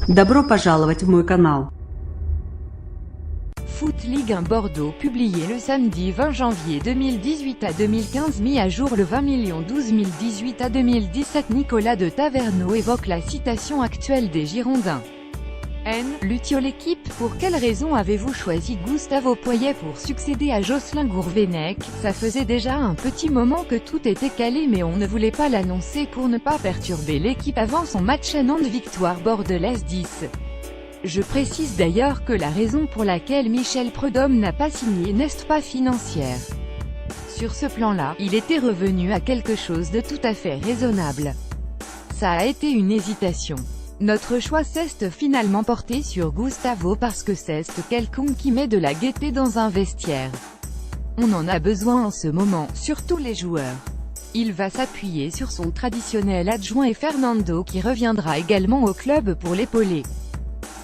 Добро пожаловать в мой канал. Foot Ligue 1 Bordeaux publié le samedi 20 janvier 2018 à 2015 mis à jour le 20 12 2018 à 2017 Nicolas de Taverneau évoque la citation actuelle des Girondins. N. Lutio l'équipe, pour quelle raison avez-vous choisi Gustavo Poyet pour succéder à Jocelyn Gourvenec? Ça faisait déjà un petit moment que tout était calé mais on ne voulait pas l'annoncer pour ne pas perturber l'équipe avant son match à Nantes. Victoire bordelaise 10. Je précise d'ailleurs que la raison pour laquelle Michel Prudhomme n'a pas signé n'est pas financière. Sur ce plan-là, il était revenu à quelque chose de tout à fait raisonnable. Ça a été une hésitation. Notre choix s'est finalement porté sur Gustavo parce que c'est quelqu'un qui met de la gaieté dans un vestiaire. On en a besoin en ce moment, surtout les joueurs. Il va s'appuyer sur son traditionnel adjoint et Fernando qui reviendra également au club pour l'épauler.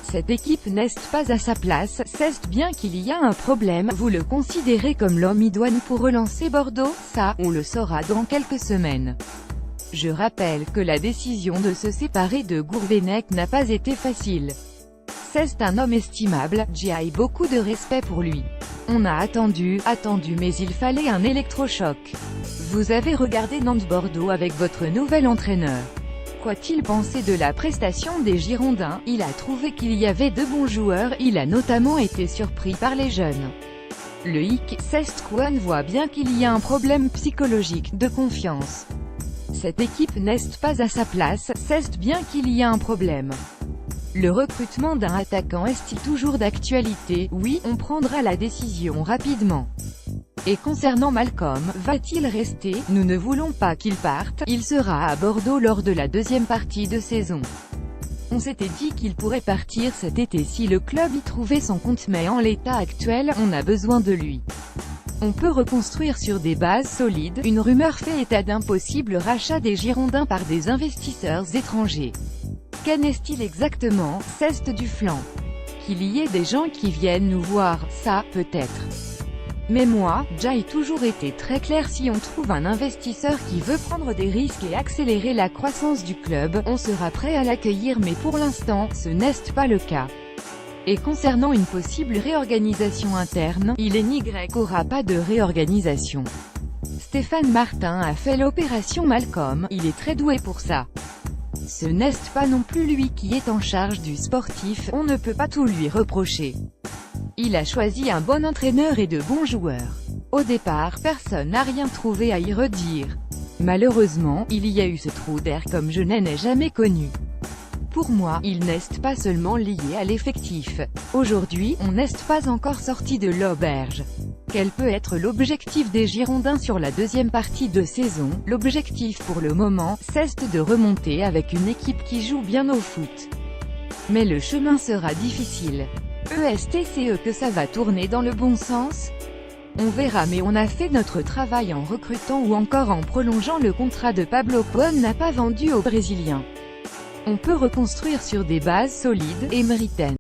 Cette équipe n'est pas à sa place, c'est bien qu'il y a un problème. Vous le considérez comme l'homme idoine pour relancer Bordeaux? Ça, on le saura dans quelques semaines. Je rappelle que la décision de se séparer de Gourvenec n'a pas été facile. C'est un homme estimable, j'ai beaucoup de respect pour lui. On a attendu, mais il fallait un électrochoc. Vous avez regardé Nantes-Bordeaux avec votre nouvel entraîneur. Quoi-t-il pensé de la prestation des Girondins? Il a trouvé qu'il y avait de bons joueurs, il a notamment été surpris par les jeunes. Le hic, c'est qu'on voit bien qu'il y a un problème psychologique, de confiance. Cette équipe n'est pas à sa place, c'est bien qu'il y a un problème. Le recrutement d'un attaquant est-il toujours d'actualité? Oui, on prendra la décision rapidement. Et concernant Malcolm, va-t-il rester? Nous ne voulons pas qu'il parte, il sera à Bordeaux lors de la deuxième partie de saison. On s'était dit qu'il pourrait partir cet été si le club y trouvait son compte mais en l'état actuel, on a besoin de lui. On peut reconstruire sur des bases solides. Une rumeur fait état d'un possible rachat des Girondins par des investisseurs étrangers. Qu'en est-il exactement? C'est du flanc. Qu'il y ait des gens qui viennent nous voir, ça, peut-être. Mais moi, j'ai toujours été très clair, si on trouve un investisseur qui veut prendre des risques et accélérer la croissance du club, on sera prêt à l'accueillir mais pour l'instant, ce n'est pas le cas. Et concernant une possible réorganisation interne, il n'y aura pas de réorganisation. Stéphane Martin a fait l'opération Malcolm, il est très doué pour ça. Ce n'est pas non plus lui qui est en charge du sportif, on ne peut pas tout lui reprocher. Il a choisi un bon entraîneur et de bons joueurs. Au départ, personne n'a rien trouvé à y redire. Malheureusement, il y a eu ce trou d'air comme je n'en ai jamais connu. Pour moi, il n'est pas seulement lié à l'effectif. Aujourd'hui, on n'est pas encore sorti de l'auberge. Quel peut être l'objectif des Girondins sur la deuxième partie de saison? L'objectif pour le moment, c'est de remonter avec une équipe qui joue bien au foot. Mais le chemin sera difficile. Est-ce que ça va tourner dans le bon sens? On verra, mais on a fait notre travail en recrutant ou encore en prolongeant le contrat de Pablo Pon n'a pas vendu aux Brésiliens. On peut reconstruire sur des bases solides, et Mriten.